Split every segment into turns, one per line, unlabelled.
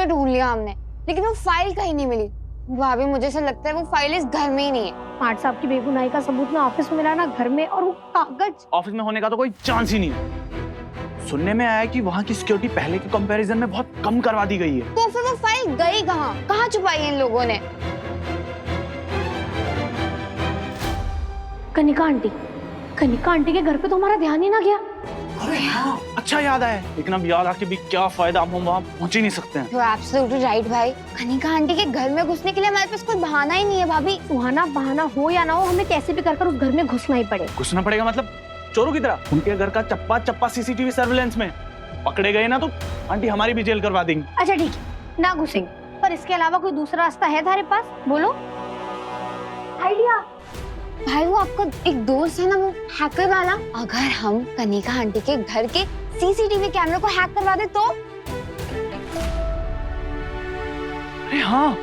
में ढूंढ लिया हमने, लेकिन वो फाइल कहीं नहीं मिली। भाभी मुझे ऐसा लगता है वो फाइल इस घर में ही नहीं है।
स्मार्ट साहब की बेगुनाही का सबूत ना ऑफिस में मिला ना घर में, और वो कागज
ऑफिस में होने का तो कोई चांस ही नहीं है। सुनने में आया है कि वहाँ की सिक्योरिटी पहले के कंपैरिजन में बहुत कम करवा दी गई है।
तो फिर वो फाइल गई कहाँ? कहाँ छुपाई है इन लोगों ने?
कनिका आंटी के घर पे तो हमारा ध्यान ही ना गया।
अरे हाँ, अच्छा याद आया, लेकिन अब याद आके भी क्या फायदा, हम वहाँ पहुँच ही नहीं सकते हैं।
You're absolutely right भाई। कनिका आंटी के घर में घुसने के लिए हमारे पास कोई बहाना ही नहीं है भाभी।
सुहाना, बहाना हो या ना हो, हमें कैसे भी कर उस घर में घुसना ही पड़े।
घुसना पड़ेगा मतलब चोरों की तरह? उनके घर का चप्पा चप्पा सीसीटीवी सर्विलेंस में पकड़े गए ना तो आंटी हमारी भी जेल करवा देंगी।
अच्छा ठीक है, ना घुसेंगे, पर इसके अलावा कोई दूसरा रास्ता है तुम्हारे पास? बोलो आइडिया।
भाई वो आपका एक दोस्त है ना, वो हैकर वाला, अगर हम कनिका आंटी के घर के सीसीटीवी कैमरे को हैक करवा दे तो?
अरे हाँ,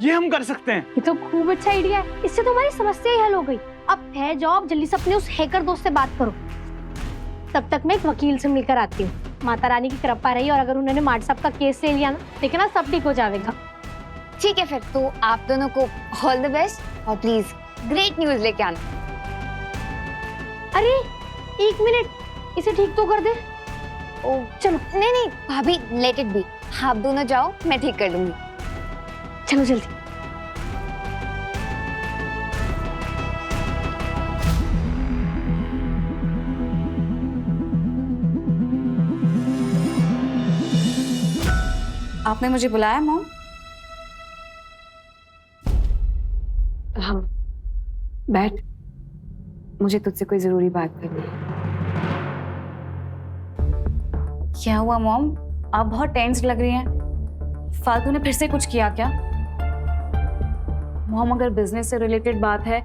ये हम कर सकते हैं।
ये तो खूब अच्छा आइडिया है, इससे तो हमारी समस्या ही हल हो गई। अब है जॉब, जल्दी से अपने उस हैकर दोस्त से बात करो। तब तक मैं एक वकील से मिलकर आती हूँ। माता रानी की कृपा रही और अगर उन्होंने मार्ट साहब का केस ले लिया ना, देखना सब ठीक हो जाएगा।
ठीक है फिर तो आप दोनों को ऑल द बेस्ट, और प्लीज ग्रेट न्यूज लेके आना।
अरे एक मिनट, इसे ठीक तो कर दे।
ओ चलो, नहीं भाभी, लेट इट बी। आप दोनों जाओ, मैं ठीक कर दूंगी।
चलो जल्दी।
आपने मुझे बुलाया मॉम?
हाँ, बैठ, मुझे तुझसे कोई जरूरी बात करनी है।
क्या हुआ मॉम? आप बहुत टेंस लग रही हैं। फालतू ने फिर से कुछ किया क्या? मॉम अगर बिजनेस से रिलेटेड बात है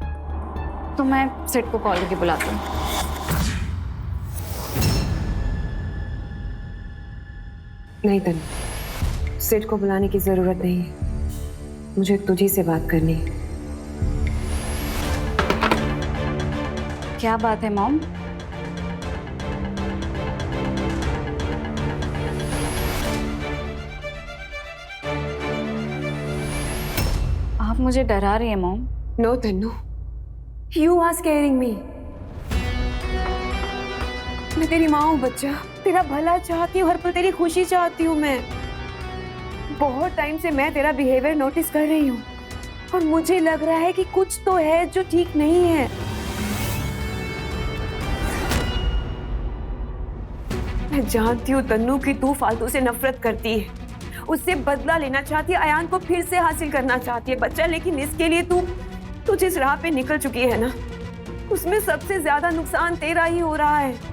तो मैं सेट को कॉल करके बुलाती हूँ।
नहीं तनु, सेठ को बुलाने की जरूरत नहीं है, मुझे तुझी से बात करनी है।
क्या बात है मॉम? आप मुझे डरा रही हैं mom.
No Tanu, you are scaring me. मैं तेरी माँ हूँ बच्चा, तेरा भला चाहती हूँ, हर पल तेरी खुशी चाहती हूँ। मैं बहुत टाइम से मैं तेरा बिहेवियर नोटिस कर रही हूँ और मुझे लग रहा है कि कुछ तो है जो ठीक नहीं है। मैं जानती हूँ तन्नू कि तू फालतू से नफरत करती है, उससे बदला लेना चाहती है, अयान को फिर से हासिल करना चाहती है बच्चा, लेकिन इसके लिए तू जिस राह पे निकल चुकी है ना, उसमें सबसे ज्यादा नुकसान तेरा ही हो रहा है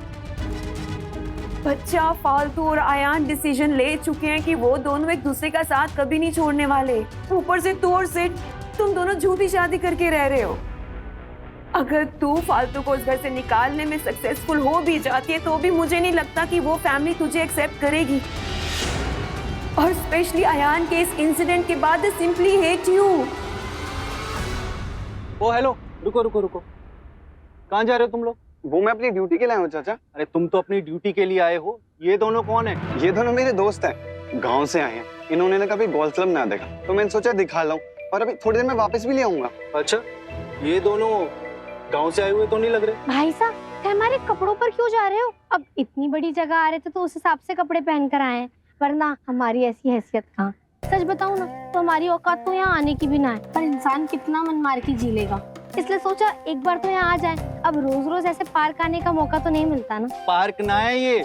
बच्चा। फालतू और अयान डिसीजन ले चुके हैं कि वो दोनों एक दूसरे का साथ कभी नहीं छोड़ने वाले। ऊपर से तू और सेठ, तुम दोनों झूठी शादी करके रह रहे हो। अगर तू फालतू को उस घर से निकालने में सक्सेसफुल हो भी जाती है तो भी मुझे नहीं लगता कि वो फैमिली तुझे एक्सेप्ट करेगी, और स्पेशली अयान के इस इंसिडेंट के बाद they simply hate you.
Oh hello, रुको रुको रुको, कहाँ जा रहे हो तुम लोग?
वो मैं अपनी ड्यूटी के लिए आया हूँ चाचा।
अरे तुम तो अपनी ड्यूटी के लिए आए हो, ये दोनों कौन है?
ये दोनों मेरे दोस्त हैं, गांव से आए हैं। इन्होंने ना कभी गोल्फ क्लब ना देखा तो मैंने सोचा दिखा लाऊं, और अभी थोड़ी देर में वापस भी ले आऊंगा।
अच्छा, ये दोनों गांव से आए हुए तो नहीं लग रहे।
भाई साहब, हमारे कपड़ों पर क्यों जा रहे हो? अब इतनी बड़ी जगह आ रहे थे तो उस हिसाब से कपड़े पहन कर आए हैं, वरना हमारी ऐसी हैसियत कहाँ। सच बताऊं ना तो हमारी औकात तो यहाँ आने की भी ना है, पर इंसान कितना मन मार के जी लेगा, इसलिए सोचा एक बार तो यहाँ आ जाए। अब रोज रोज ऐसे पार्क आने का मौका तो नहीं मिलता ना।
पार्क ना है ये,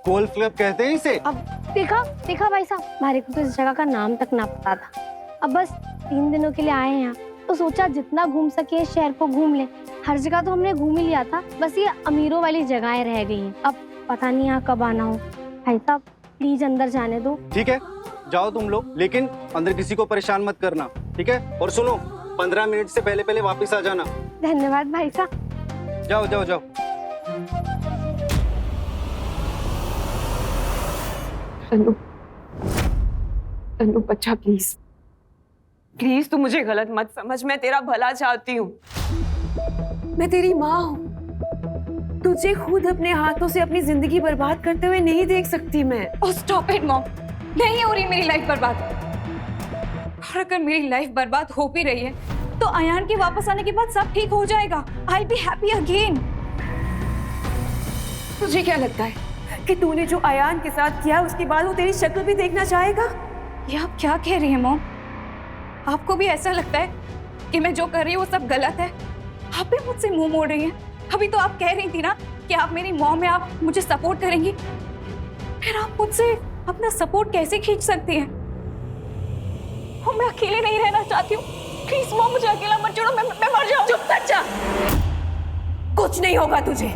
गोल्फ क्लब कहते हैं इसे।
अब देखा भाई साहब, हमारे को तो इस जगह का नाम तक ना पता था। अब बस 3 दिनों के लिए आए हैं यहाँ, तो सोचा जितना घूम सके शहर को घूम ले। हर जगह तो हमने घूम ही लिया था, बस ये अमीरों वाली जगहें रह गई हैं। अब पता नहीं यहाँ कब आना हो। भाई साहब प्लीज अंदर जाने दो।
ठीक है, जाओ तुम लोग, लेकिन अंदर किसी को परेशान मत करना, ठीक है? और सुनो, 15 मिनट से पहले पहले वापस आ जाना।
धन्यवाद भाई साहब।
जाओ जाओ जाओ।
तन्नू बच्चा, प्लीज प्लीज तू मुझे गलत मत समझ, मैं तेरा भला चाहती हूँ। मैं तेरी माँ हूँ, तुझे खुद अपने हाथों से अपनी जिंदगी बर्बाद करते हुए नहीं देख सकती मैं।
ओह स्टॉप इट मॉम, नहीं हो रही मेरी लाइफ बर्बाद। और अगर मेरी लाइफ बर्बाद हो भी रही है तो अयान के वापस आने के बाद सब ठीक हो जाएगा। I'll be happy again।
तुझे क्या लगता है कि तूने जो अयान के साथ किया उसके बाद वो तेरी शक्ल भी देखना चाहेगा?
ये आप क्या कह रही हैं मॉम? आपको भी ऐसा लगता है कि मैं जो कर रही हूँ वो सब गलत है? आप भी मुझसे मुंह मोड़ रही हैं। अभी तो आप कह रही थी ना कि आप मेरी मॉम है, आप मुझे सपोर्ट करेंगी। फिर आप मुझसे अपना सपोर्ट कैसे खींच सकती हैं? और मैं अकेले नहीं रहना चाहती हूँ। प्लीज मॉम, मुझे अकेला मत छोड़ो, मैं मर जाऊँ।
चुप कर जा। कुछ नहीं होगा तुझे।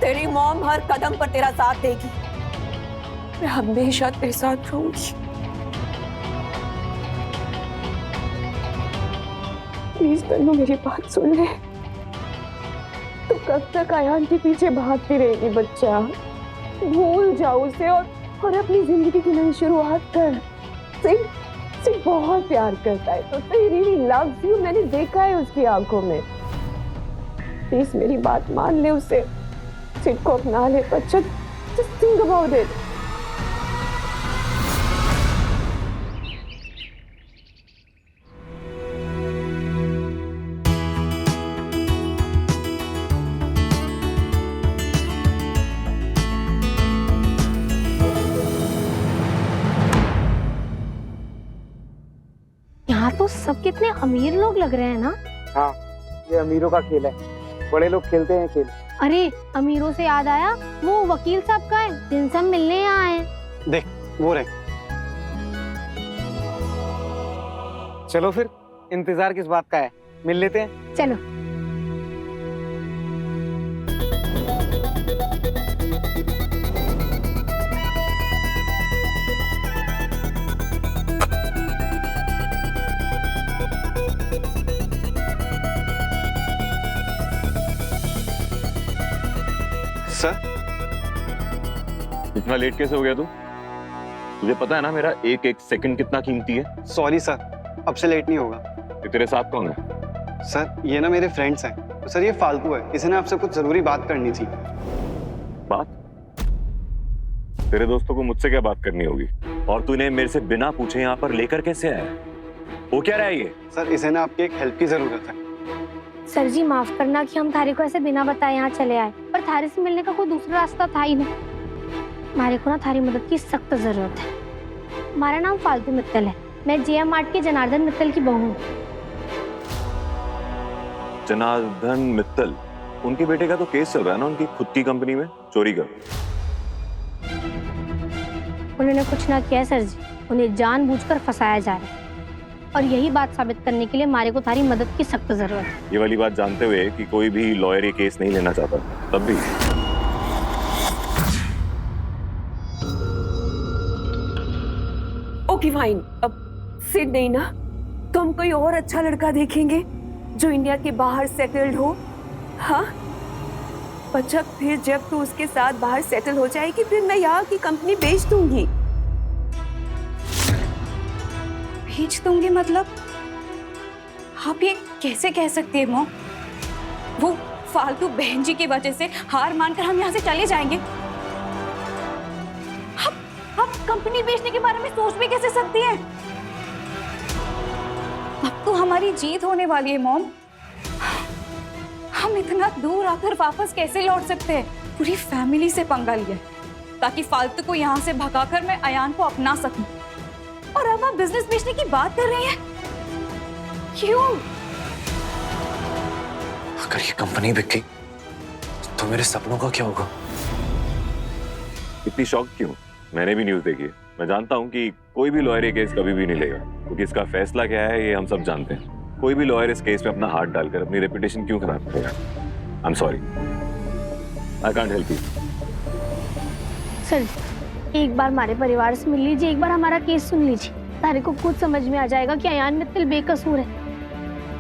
तेरी मॉम हर कदम पर तेरा साथ देगी। मैं हमेशा तेरे साथ रहूंगी। प्लीज तन्नू मेरी बात सुन ले। तू कब तक अयान के पीछे भागती रहेगी बच्चा? भूल जाओ उसे और अपनी जिंदगी की नई शुरुआत कर। सिर्फ बहुत प्यार करता है तो ही रियली लव्स यू। मैंने देखा है उसकी आंखों में। प्लीज मेरी बात मान ले, उसे सिर्फ को अपना ले बच्चा। Just think about it.
यहाँ तो सब कितने अमीर लोग लग रहे हैं ना।
हाँ, ये अमीरों का खेल है। बड़े लोग खेलते हैं खेल।
अरे अमीरों से याद आया, वो वकील साहब का है जिनसे हम मिलने यहाँ आए।
देख वो रहे।
चलो फिर, इंतजार किस बात का है, मिल लेते हैं।
चलो।
सर,
इतना लेट कैसे हो गया तू? तुझे पता है ना मेरा एक एक सेकंड कितना कीमती है।
सॉरी सर, अब से लेट नहीं होगा।
ये तेरे साथ कौन है?
सर ये ना मेरे फ्रेंड्स हैं। तो सर ये फालतू है, इसे ना आपसे कुछ जरूरी बात करनी थी।
बात? तेरे दोस्तों को मुझसे क्या बात करनी होगी? और तूने मेरे से बिना पूछे यहाँ पर लेकर कैसे आया? वो क्या रहा है ये?
सर इसे ना आपकी एक हेल्प की जरूरत है।
सर जी माफ करना कि हम थारे को ऐसे बिना बताए यहाँ चले आए, पर थारे से मिलने का कोई दूसरा रास्ता था ही नहीं। हमारे को ना थारी मदद की सख्त जरूरत है। हमारा नाम फालतू मित्तल है। मैं जेएम आर्ट के जनार्दन मित्तल की बहू हूँ।
जनार्दन मित्तल? उनके बेटे का तो केस चल रहा है ना उनकी खुद की कंपनी में चोरी का।
उन्होंने कुछ ना किया सर जी, उन्हें जानबूझकर फंसाया जा रहा है और यही बात साबित करने के लिए हमारे को थारी मदद की सख्त जरूरत है।
ये वाली बात जानते हुए कि कोई भी लॉयर ये केस नहीं लेना चाहता, तब भी
ओके फाइन। अब सिड नहीं ना, तो हम कोई और अच्छा लड़का देखेंगे जो इंडिया के बाहर सेटल्ड हो। हाँ बच्चा, फिर जब तू उसके साथ बाहर सेटल हो जाएगी फिर मैं यहाँ की कंपनी बेच दूंगी।
भेज दूंगी मतलब? आप ये कैसे कह सकती है मॉम? वो फालतू बहन जी की वजह से हार मानकर हम यहाँ से चले जाएंगे? आप कंपनी बेचने के बारे में सोच भी कैसे सकती हैं? अब तो हमारी जीत होने वाली है मॉम। हम इतना दूर आकर वापस कैसे लौट सकते हैं? पूरी फैमिली से पंगा लिया ताकि फालतू को यहाँ से भगाकर मैं अयान को अपना सकूं। और अब आप बिजनेस बेचने की बात कर रही हैं? क्यों?
अगर ये कंपनी बिक गई तो मेरे सपनों का क्या होगा?
इतनी शॉक क्यों? मैंने भी न्यूज देखी है। मैं जानता हूँ कि कोई भी लॉयर ये केस कभी भी नहीं लेगा, क्योंकि इसका फैसला क्या है ये हम सब जानते हैं। कोई भी लॉयर इस केस में अपना हाथ डालकर अपनी रेपुटेशन क्यों खराब करेगा? I am sorry, I can't help you.
Sir एक बार हमारे परिवार से मिल लीजिए, एक बार हमारा केस सुन लीजिए, तारे को खुद समझ में आ जाएगा कि अयान मित्तल बेकसूर है।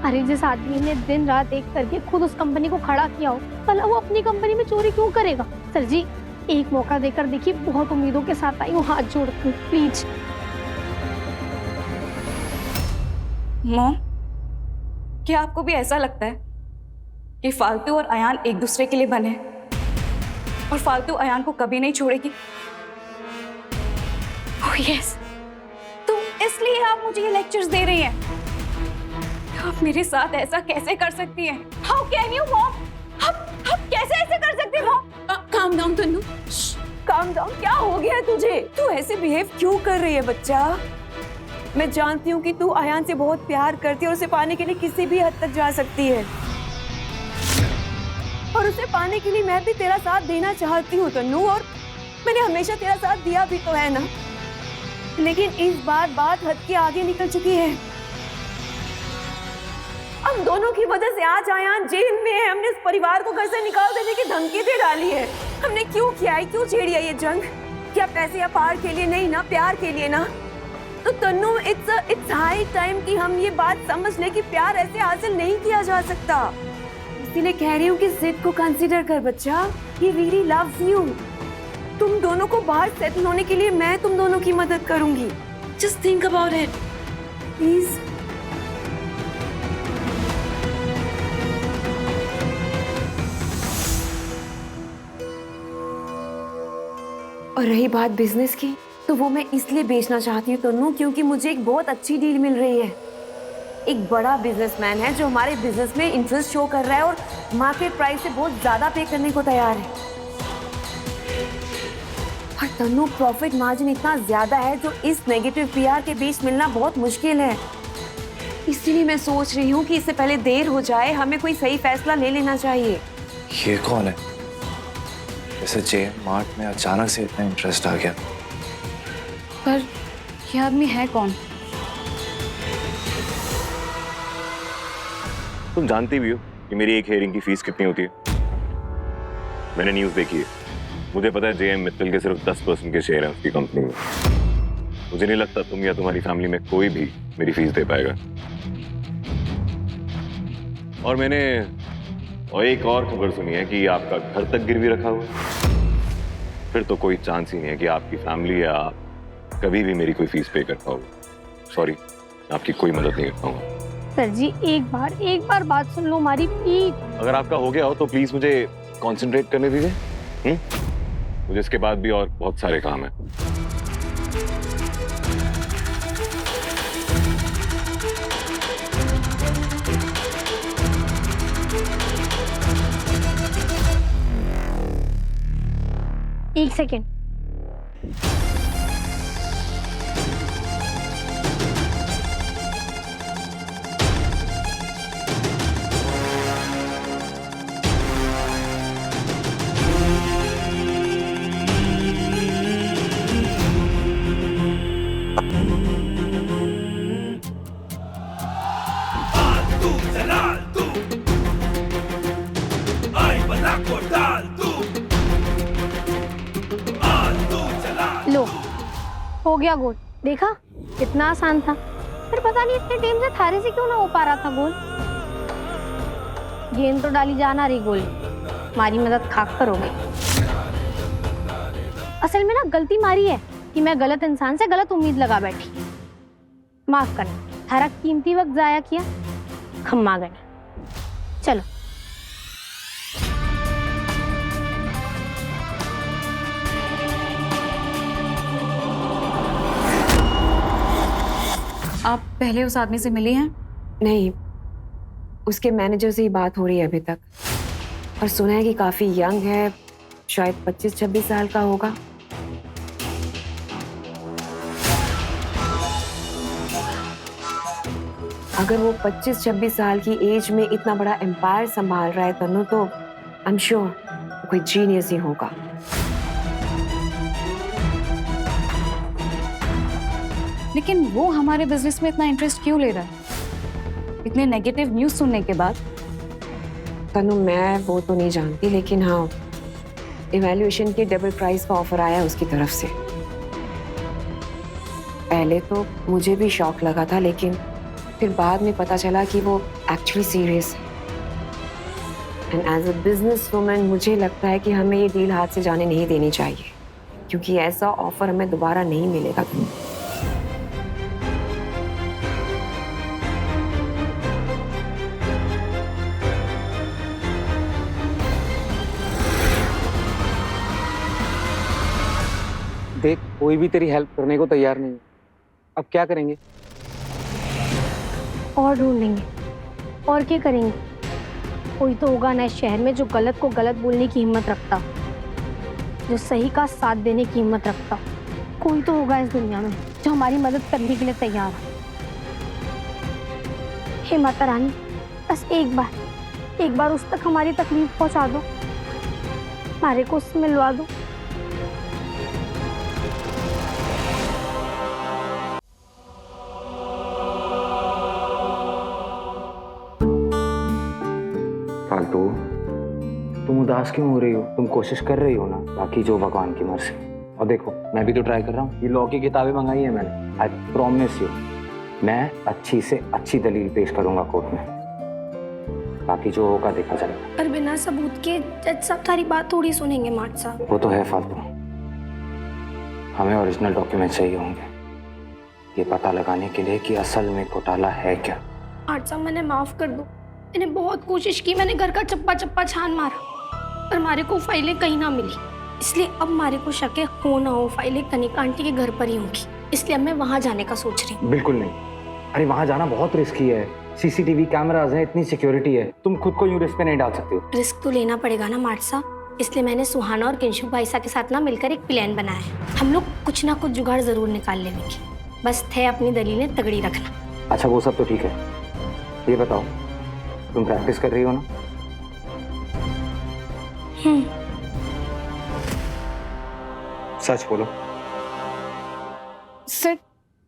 अरे जिस आदमी ने दिन रात एक करके खुद उस कंपनी को खड़ा किया हो, भला वो अपनी कंपनी में चोरी क्यों करेगा? सर जी एक मौका देकर देखिए, बहुत उम्मीदों के साथ आई हूँ हाथ जोड़कर, प्लीज।
मॉम, क्या आपको भी ऐसा लगता है कि फालतू और अयान एक दूसरे के लिए बने और फालतू अयान को कभी नहीं छोड़ेगी? यस, तो इसलिए आप मुझे ये लेक्चर्स दे रही हैं। आप मेरे साथ ऐसा कैसे कर सकती हैं? How can you mom? आप कैसे ऐसे कर सकती हो?
Calm down Tannu, calm down. क्या हो गया तुझे? तू ऐसे बिहेव क्यों कर रही है बच्चा? मैं जानती हूँ कि तू आयान से बहुत प्यार करती है और उसे पाने के लिए किसी भी हद तक जा सकती है, और उसे पाने के लिए मैं भी तेरा साथ देना चाहती हूँ तन्नू, और मैंने हमेशा तेरा साथ दिया भी तो है ना। लेकिन इस बार बात हद के आगे निकल चुकी है। हम दोनों की वजह से आज आयान जेल में है। हमने इस परिवार को घर से निकाल देने की धमकी दे डाली है। हमने क्यों किया है, क्यों छेड़ी है ये जंग? क्या पैसे या पार के लिए? नहीं ना, प्यार के लिए ना। तो तन्नू, इट्स हाई टाइम कि हम ये बात समझ ले कि प्यार ऐसे हासिल नहीं किया जा सकता। इसीलिए कह रही हूँ कि जिद को कंसीडर कर बच्चा। He really loves you. तुम दोनों को बाहर सेटल होने के लिए मैं तुम दोनों की मदद करूंगी। Just think about it please. और रही बात बिजनेस की, तो वो मैं इसलिए बेचना चाहती हूँ तन्नू, क्योंकि मुझे एक बहुत अच्छी डील मिल रही है। एक बड़ा बिजनेसमैन है जो हमारे बिजनेस में इंटरेस्ट शो कर रहा है और मार्केट प्राइस से बहुत ज्यादा पे करने को तैयार है। और तन्नू, प्रॉफिट मार्जिन इतना ज्यादा है जो इस नेगेटिव पीआर के बीच मिलना बहुत मुश्किल है। इसीलिए मैं सोच रही हूँ कि इससे पहले देर हो जाए, हमें कोई सही फैसला ले लेना चाहिए।
ये कौन है? जैसे जेएम मार्ट में अचानक से इतना इंटरेस्ट आ गया।
पर ये आदमी है कौन?
तुम जानती भी हो कि मेरी एक हेयरिंग की फीस कितनी होती है। मैंने न्यूज़ देखी है। मुझे पता है जेएम मित्तल के सिर्फ 10% के शेयर हैं उसकी कंपनी में। मुझे नहीं लगता तुम या तुम्हारी फैमिली में कोई भी मेरी फीस दे पाएगा। और मैंने एक और खबर सुनी है कि आपका घर तक गिरवी रखा हुआ है। फिर तो कोई चांस ही नहीं है कि आपकी फैमिली या आप कभी भी मेरी कोई फीस पे कर पाओगे। सॉरी, आपकी कोई मदद नहीं कर पाऊंगा।
सर जी, एक बार बात सुन लो हमारी प्लीज।
अगर आपका हो गया हो तो प्लीज मुझे कंसंट्रेट करने दीजिए। मुझे इसके बाद भी और बहुत सारे काम हैं।
एक सेकेंड। लो, हो गया गोल। देखा, कितना आसान था। फिर पता नहीं इतने टाइम से थारे से क्यों ना हो पा रहा था गोल। गेंद तो डाली जाना रही गोल, हमारी मदद खाक पर हो गई। असल में ना गलती मारी है कि मैं गलत इंसान से गलत उम्मीद लगा बैठी। माफ करना, थारा कीमती वक्त जाया किया, खम्मा गए। चलो।
आप पहले उस आदमी से मिली हैं?
नहीं, उसके मैनेजर से ही बात हो रही है अभी तक। और सुना है कि काफी यंग है, शायद 25-26 साल का होगा। अगर वो 25-26 साल की एज में इतना बड़ा एम्पायर संभाल रहा है तन्नू, तो आई एम श्योर कोई जीनियस ही होगा।
लेकिन वो हमारे बिजनेस में इतना इंटरेस्ट क्यों ले रहा है? इतने नेगेटिव न्यूज़ सुनने के बाद।
तनु, मैं वो तो नहीं जानती, लेकिन हाँ, इवैल्यूएशन के डबल प्राइस का ऑफर आया उसकी तरफ से। पहले तो मुझे भी शॉक लगा था, लेकिन फिर बाद में पता चला कि वो एक्चुअली सीरियस है। And as a businesswoman मुझे लगता है कि हमें ये डील हाथ से जाने नहीं देनी चाहिए, क्योंकि ऐसा ऑफर हमें दोबारा नहीं मिलेगा।
देख, कोई भी तेरी हेल्प करने को तैयार नहीं है। अब क्या करेंगे?
और ढूंढेंगे, और क्या करेंगे? कोई तो होगा ना इस शहर में जो गलत को गलत बोलने की हिम्मत रखता, जो सही का साथ देने की हिम्मत रखता। कोई तो होगा इस दुनिया में जो हमारी मदद करने के लिए तैयार है। हे माता रानी, बस एक बार उस तक हमारी तकलीफ पहुंचा दो, हमारे को उससे मिलवा दो।
फालतू, तुम उदास क्यों हो रही हो? तुम कोशिश कर रही हो ना, बाकी जो भगवान की मर्जी। और देखो, मैं भी तो ट्राई कर रहा हूँ। ये लॉ की किताबें मंगाई है मैंने। आई प्रॉमिस यू, मैं अच्छी से अच्छी दलील पेश करूंगा कोर्ट में। बाकी जो होगा देखा जाएगा।
पर बिना सबूत के जज साहब सारी बात थोड़ी सुनेंगे माट साहब।
वो तो है फालतू, हमें ओरिजिनल डॉक्यूमेंट चाहिए होंगे ये पता लगाने के लिए कि असल में घोटाला है क्या।
माट साहब, मैंने माफ कर दो। मैंने बहुत कोशिश की, मैंने घर का चप्पा चप्पा छान मारा, पर हमारे को फाइलें कहीं ना मिली। इसलिए अब हमारे को शक है हो ना हो फाइलें कनिका आंटी के घर पर ही होंगी। इसलिए अब मैं वहां जाने का सोच रही हूँ।
बिल्कुल नहीं, अरे वहां जाना बहुत रिस्की है। सीसीटीवी कैमरास हैं, इतनी सिक्योरिटी है, तुम खुद को यूं रिस्क पे नहीं डाल सकते हो।
रिस्क तो लेना पड़ेगा ना माट साहब, इसलिए मैंने सुहाना और किंशु भाईसा के साथ ना मिलकर एक प्लान बनाया है। हम लोग कुछ ना कुछ जुगाड़ जरूर निकाल लेंगे, बस थे अपनी दलीलें तगड़ी रखना।
अच्छा, वो सब तो ठीक है, ये बताओ तुम प्रैक्टिस कर रही हो ना? सच बोलो।
सर,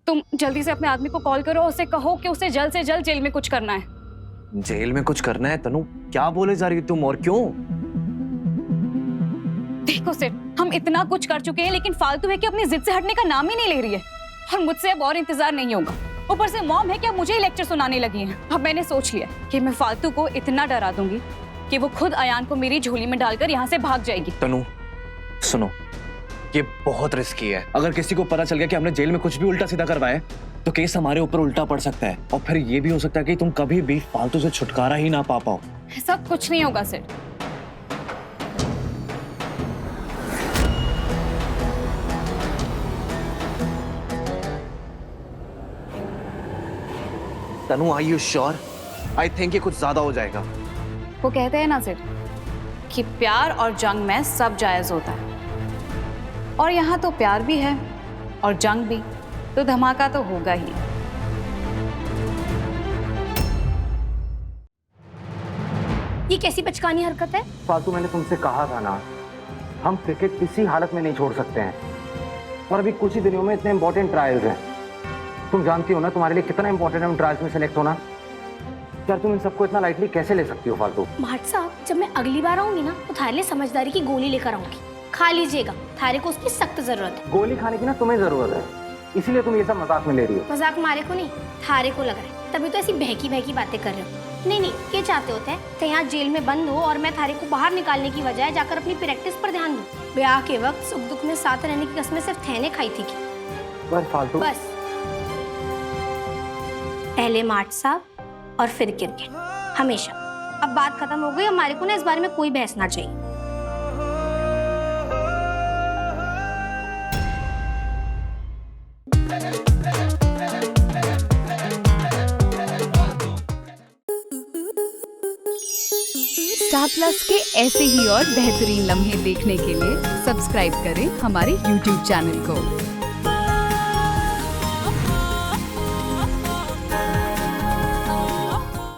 तुम जल्दी से अपने आदमी को कॉल करो, उसे कहो कि उसे जल्द से जल्द जेल में कुछ करना है।
जेल में कुछ करना है? तनु, क्या बोले जा रही हो तुम, और क्यों?
देखो सर, हम इतना कुछ कर चुके हैं, लेकिन फालतू है कि अपनी जिद से हटने का नाम ही नहीं ले रही है। और मुझसे अब और इंतजार नहीं होगा। ऊपर से मॉम है कि अब मुझे ही लेक्चर सुनाने लगी हैं। अब मैंने सोच लिया कि मैं फालतू को इतना डरा दूंगी कि वो खुद अयान को मेरी झोली में डालकर यहाँ से भाग जाएगी।
तनु, सुनो, ये बहुत रिस्की है। अगर किसी को पता चल गया कि हमने जेल में कुछ भी उल्टा सीधा करवाया तो केस हमारे ऊपर उल्टा पड़ सकता है, और फिर ये भी हो सकता है कि तुम कभी भी फालतू से छुटकारा ही ना पा पाओ।
सब कुछ नहीं होगा sir.
Tanu, are you sure? I think ये कुछ ज्यादा हो जाएगा।
वो कहते हैं ना सर कि प्यार और जंग में सब जायज होता है, और यहाँ तो प्यार भी है और जंग भी, तो धमाका तो होगा ही।
ये कैसी बचकानी हरकत है?
फालतू, मैंने तुमसे कहा था ना, हम क्रिकेट किसी हालत में नहीं छोड़ सकते हैं। और अभी कुछ ही दिनों में इतने इंपॉर्टेंट ट्रायल्स हैं, तुम जानती हो ना तुम्हारे लिए कितना इंपॉर्टेंट है उन ट्रायल्स में सेलेक्ट होना। यार तुम इन सबको इतना लाइटली कैसे ले सकती हो फालतू?
माट साहब, जब मैं अगली बार आऊंगी ना तो थारे लिए समझदारी की गोली लेकर आऊंगी, खा लीजिएगा। थारे को उसकी सख्त जरूरत है।
गोली खाने की ना तुम्हें जरूरत है, इसीलिए तुम ये सब मजाक में ले रही हो।
मजाक मारे को नहीं, थारे को लग रहा है, तभी तो ऐसी बहकी बहकी बातें कर रहे हो। नहीं, ये चाहते होते हैं कि यहाँ जेल में बंद हो और मैं थारे को बाहर निकालने की बजाय जाकर अपनी प्रैक्टिस पर ध्यान दूं। ब्याह के वक्त सुख दुख में साथ रहने की कसमें सिर्फ थैने खाई थी कि
फालतू।
बस पहले माट साहब और फिर क्रिकेट, हमेशा। अब बात खत्म हो गई, हमारे को ना इस बारे में कोई बहस ना चाहिए।
स्टार प्लस के ऐसे ही और बेहतरीन लम्हे देखने के लिए सब्सक्राइब करें हमारे YouTube चैनल को।